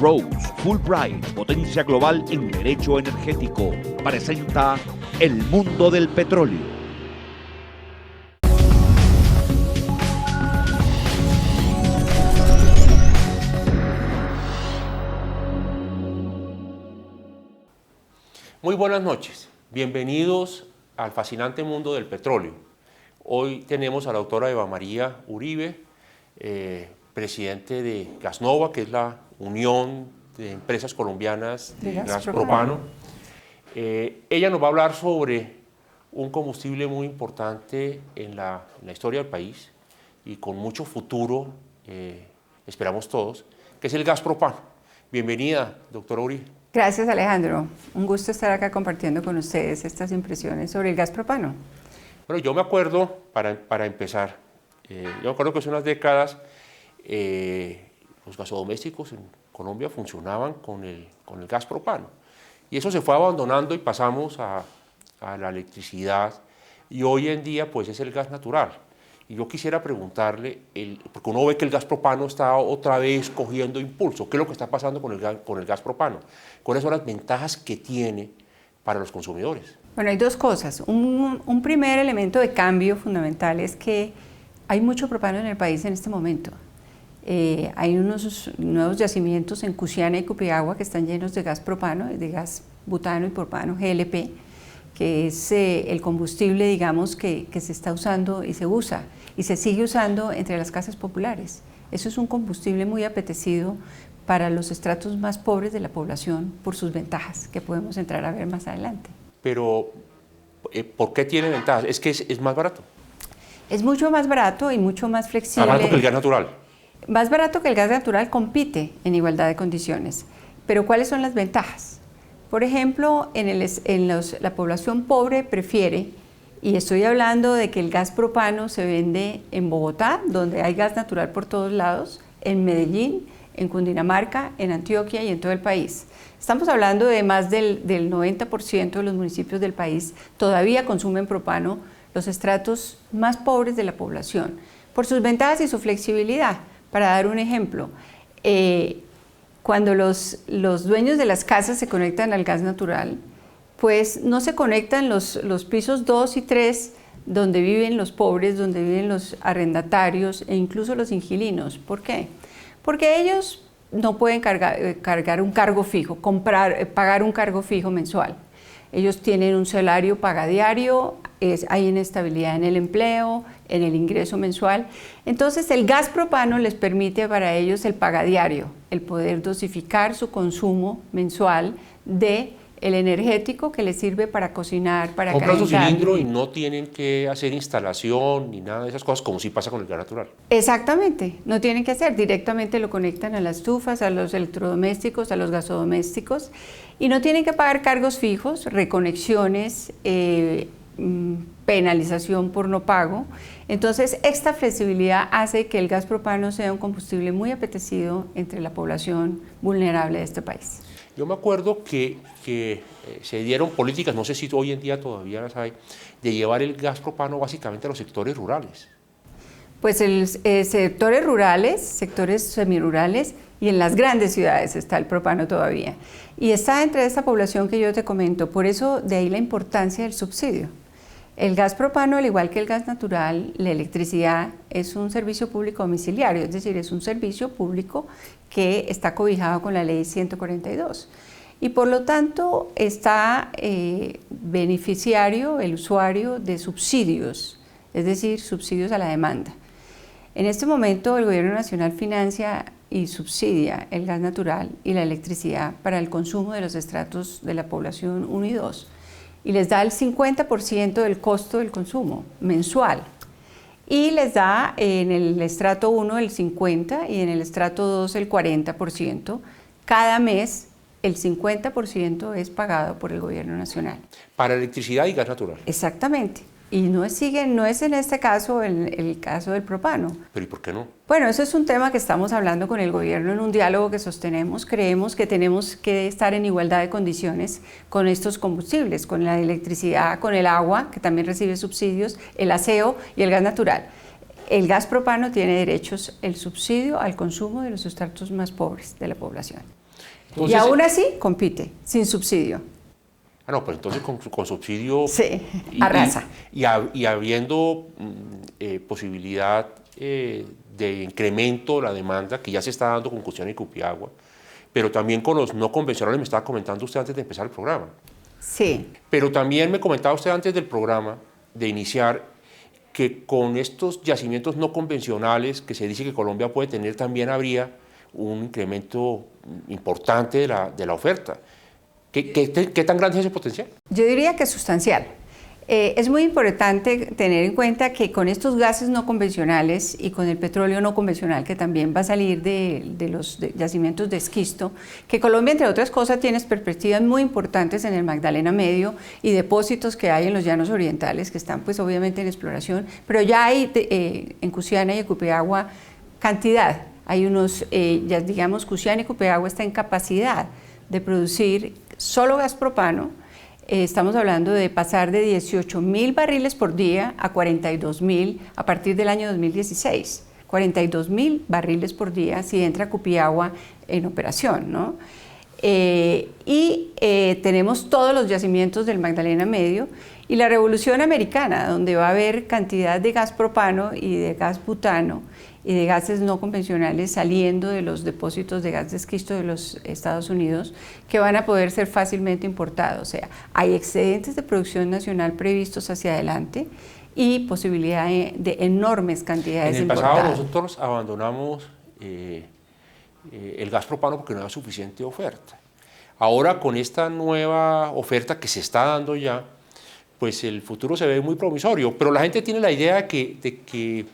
Rose Fulbright, potencia global en derecho energético, presenta El mundo del petróleo. Muy buenas noches, bienvenidos al fascinante mundo del petróleo. Hoy tenemos a la doctora Eva María Uribe, presidente de Gasnova, que es la Unión de Empresas Colombianas de Gas Propano. Ella nos va a hablar sobre un combustible muy importante en la historia del país y con mucho futuro, esperamos todos, que es el gas propano. Bienvenida, doctora Uribe. Gracias, Alejandro. Un gusto estar acá compartiendo con ustedes estas impresiones sobre el gas propano. Bueno, yo me acuerdo, para empezar, yo me acuerdo que hace unas décadas los gasodomésticos en Colombia funcionaban con el gas propano. Y eso se fue abandonando y pasamos a la electricidad y hoy en día pues es el gas natural. Y yo quisiera preguntarle, porque uno ve que el gas propano está otra vez cogiendo impulso, ¿qué es lo que está pasando con el gas propano? ¿Cuáles son las ventajas que tiene para los consumidores? Bueno, hay dos cosas. Un primer elemento de cambio fundamental es que hay mucho propano en el país en este momento. Hay unos nuevos yacimientos en Cusiana y Cupiagua que están llenos de gas propano, de gas butano y propano, GLP, que es el combustible, digamos, que se está usando y se usa y se sigue usando entre las casas populares. Eso es un combustible muy apetecido para los estratos más pobres de la población por sus ventajas, que podemos entrar a ver más adelante. Pero, ¿por qué tiene ventajas? Es que es más barato. Es mucho más barato y mucho más flexible. Más barato que el gas natural. Más barato que el gas natural, compite en igualdad de condiciones. Pero ¿cuáles son las ventajas? Por ejemplo, la población pobre prefiere, y estoy hablando de que el gas propano se vende en Bogotá, donde hay gas natural por todos lados, en Medellín, en Cundinamarca, en Antioquia y en todo el país. Estamos hablando de más del 90% de los municipios del país todavía consumen propano, los estratos más pobres de la población, por sus ventajas y su flexibilidad. Para dar un ejemplo, cuando los dueños de las casas se conectan al gas natural, pues no se conectan los pisos 2 y 3 donde viven los pobres, donde viven los arrendatarios e incluso los inquilinos. ¿Por qué? Porque ellos no pueden cargar un cargo fijo, pagar un cargo fijo mensual. Ellos tienen un salario pagadiario, hay inestabilidad en el empleo, en el ingreso mensual. Entonces el gas propano les permite para ellos el pagadiario, el poder dosificar su consumo mensual de el energético que les sirve para cocinar, para calentar. Compran su cilindro y no tienen que hacer instalación ni nada de esas cosas, como sí pasa con el gas natural. Exactamente, no tienen que hacer, directamente lo conectan a las estufas, a los electrodomésticos, a los gasodomésticos, y no tienen que pagar cargos fijos, reconexiones, penalización por no pago. Entonces, esta flexibilidad hace que el gas propano sea un combustible muy apetecido entre la población vulnerable de este país. Yo me acuerdo que se dieron políticas, no sé si hoy en día todavía las hay, de llevar el gas propano básicamente a los sectores rurales. Pues sectores rurales, sectores semirurales y en las grandes ciudades está el propano todavía. Y está entre esta población que yo te comento, por eso de ahí la importancia del subsidio. El gas propano, al igual que el gas natural, la electricidad, es un servicio público domiciliario, es decir, es un servicio público que está cobijado con la ley 142. Y por lo tanto está beneficiario el usuario de subsidios, es decir, subsidios a la demanda. En este momento el Gobierno Nacional financia y subsidia el gas natural y la electricidad para el consumo de los estratos de la población 1 y 2 y les da el 50% del costo del consumo mensual y les da en el estrato 1 el 50% y en el estrato 2 el 40%. Cada mes el 50% es pagado por el Gobierno Nacional. Para electricidad y gas natural. Exactamente. Y no es en este caso el caso del propano. ¿Pero y por qué no? Bueno, eso es un tema que estamos hablando con el gobierno en un diálogo que sostenemos. Creemos que tenemos que estar en igualdad de condiciones con estos combustibles, con la electricidad, con el agua, que también recibe subsidios, el aseo y el gas natural. El gas propano tiene derechos el subsidio al consumo de los estratos más pobres de la población. Entonces, y aún así compite, sin subsidio. Ah, no, pero entonces con subsidio Sí, arrasa. y habiendo posibilidad de incremento de la demanda que ya se está dando con Cusiana y Cupiagua, pero también con los no convencionales, me estaba comentando usted antes de empezar el programa. Sí. Pero también me comentaba usted antes del programa, de iniciar, que con estos yacimientos no convencionales que se dice que Colombia puede tener, también habría un incremento importante de la oferta. ¿Qué tan grande es ese potencial? Yo diría que es sustancial. Es muy importante tener en cuenta que con estos gases no convencionales y con el petróleo no convencional que también va a salir de los yacimientos de esquisto, que Colombia, entre otras cosas, tiene perspectivas muy importantes en el Magdalena Medio y depósitos que hay en los llanos orientales que están pues obviamente en exploración, pero ya hay en Cusiana y en Cupiagua cantidad. Hay unos, ya digamos, Cusiana y Cupiagua está en capacidad de producir solo gas propano. Estamos hablando de pasar de 18.000 barriles por día a 42.000 a partir del año 2016. 42.000 barriles por día si entra Cupiagua en operación, ¿no? Tenemos todos los yacimientos del Magdalena Medio y la Revolución Americana, donde va a haber cantidad de gas propano y de gas butano y de gases no convencionales saliendo de los depósitos de gas de esquisto de los Estados Unidos que van a poder ser fácilmente importados. O sea, hay excedentes de producción nacional previstos hacia adelante y posibilidad de enormes cantidades importadas. En el pasado nosotros abandonamos el gas propano porque no había suficiente oferta. Ahora con esta nueva oferta que se está dando ya, pues el futuro se ve muy promisorio, pero la gente tiene la idea de que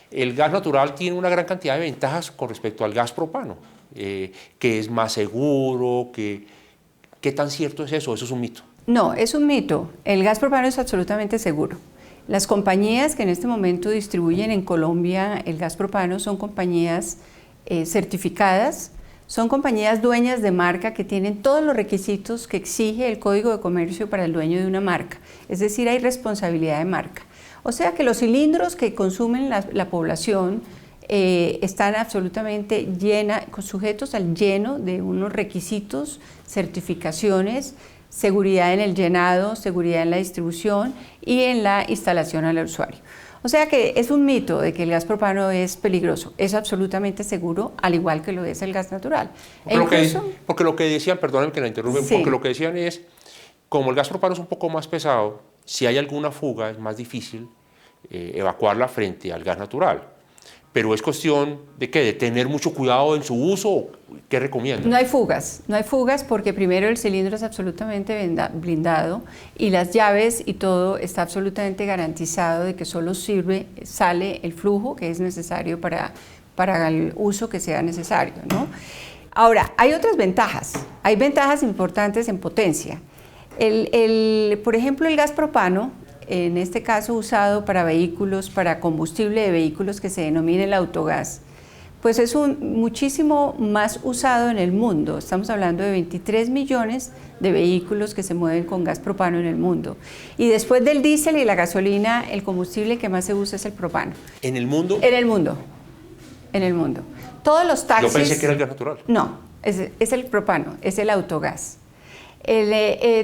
el gas natural tiene una gran cantidad de ventajas con respecto al gas propano, que es más seguro, ¿qué tan cierto es eso? ¿Eso es un mito? No, es un mito. El gas propano es absolutamente seguro. Las compañías que en este momento distribuyen en Colombia el gas propano son compañías certificadas, son compañías dueñas de marca que tienen todos los requisitos que exige el Código de Comercio para el dueño de una marca, es decir, hay responsabilidad de marca. O sea que los cilindros que consumen la población están absolutamente sujetos al lleno de unos requisitos, certificaciones, seguridad en el llenado, seguridad en la distribución y en la instalación al usuario. O sea que es un mito de que el gas propano es peligroso, es absolutamente seguro, al igual que lo es el gas natural. Porque lo que decían, perdónenme que la interrumpen, sí. Porque lo que decían es, como el gas propano es un poco más pesado, si hay alguna fuga es más difícil evacuarla frente al gas natural. Pero es cuestión de ¿qué? De tener mucho cuidado en su uso. ¿Qué recomiendan? No hay fugas porque primero el cilindro es absolutamente blindado y las llaves y todo está absolutamente garantizado de que solo sale el flujo que es necesario para el uso que sea necesario, ¿no? Ahora, hay otras ventajas, hay ventajas importantes en potencia. Por ejemplo, el gas propano, en este caso usado para vehículos, para combustible de vehículos que se denomina el autogás, pues es muchísimo más usado en el mundo. Estamos hablando de 23 millones de vehículos que se mueven con gas propano en el mundo. Y después del diésel y la gasolina, el combustible que más se usa es el propano. ¿En el mundo? En el mundo. En el mundo. Todos los taxis... Yo pensé que era el gas natural. No, es el propano, es el autogás.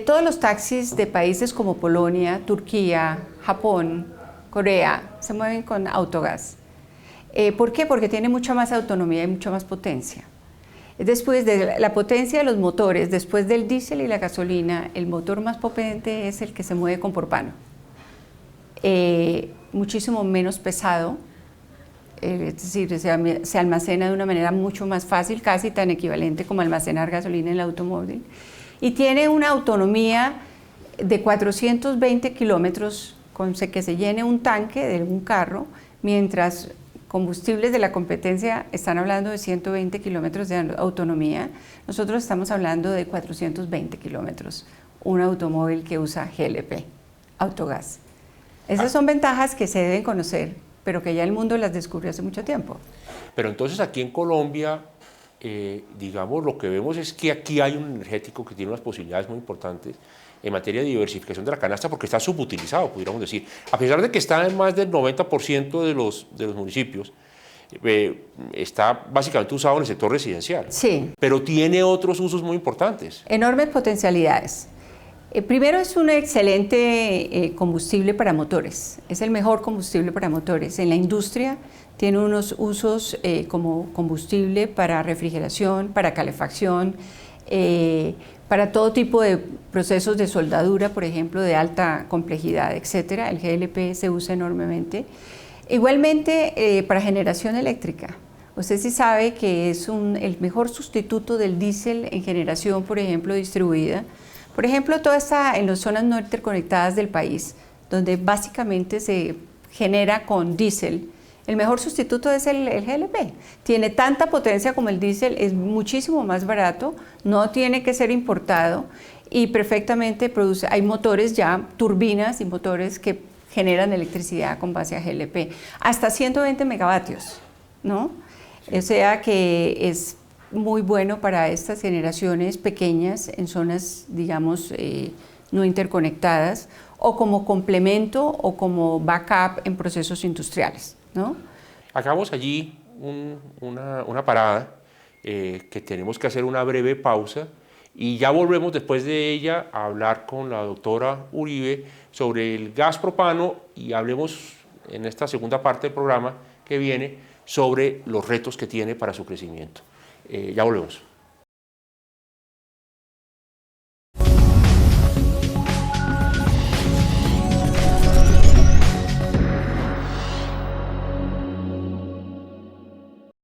Todos los taxis de países como Polonia, Turquía, Japón, Corea, se mueven con autogás. ¿Por qué? Porque tiene mucha más autonomía y mucha más potencia. Después de la potencia de los motores, después del diésel y la gasolina, el motor más potente es el que se mueve con propano. Muchísimo menos pesado, es decir, se almacena de una manera mucho más fácil, casi tan equivalente como almacenar gasolina en el automóvil. Y tiene una autonomía de 420 kilómetros con que se llene un tanque de un carro, mientras combustibles de la competencia están hablando de 120 kilómetros de autonomía. Nosotros estamos hablando de 420 kilómetros, un automóvil que usa GLP, autogás. Esas son ventajas que se deben conocer, pero que ya el mundo las descubrió hace mucho tiempo. Pero entonces aquí en Colombia, digamos, lo que vemos es que aquí hay un energético que tiene unas posibilidades muy importantes en materia de diversificación de la canasta porque está subutilizado, pudiéramos decir. A pesar de que está en más del 90% de los municipios, está básicamente usado en el sector residencial, Sí. pero tiene otros usos muy importantes. Enormes potencialidades. Primero, es un excelente combustible para motores, es el mejor combustible para motores. En la industria tiene unos usos como combustible para refrigeración, para calefacción, para todo tipo de procesos de soldadura, por ejemplo, de complejidad, etcétera. El GLP se usa enormemente. Igualmente para generación eléctrica. Usted sí sabe que es el mejor sustituto del diésel en generación, por ejemplo, distribuida. Por ejemplo, todo está en las zonas no interconectadas del país, donde básicamente se genera con diésel. El mejor sustituto es el GLP. Tiene tanta potencia como el diésel, es muchísimo más barato, no tiene que ser importado y perfectamente produce. Hay motores ya, turbinas y motores que generan electricidad con base a GLP. Hasta 120 megavatios, ¿no? O sea que es muy bueno para estas generaciones pequeñas en zonas, digamos, no interconectadas, o como complemento o como backup en procesos industriales, ¿no? Hagamos allí una parada, que tenemos que hacer una breve pausa y ya volvemos después de ella a hablar con la doctora Uribe sobre el gas propano y hablemos en esta segunda parte del programa que viene sobre los retos que tiene para su crecimiento. Ya volvemos.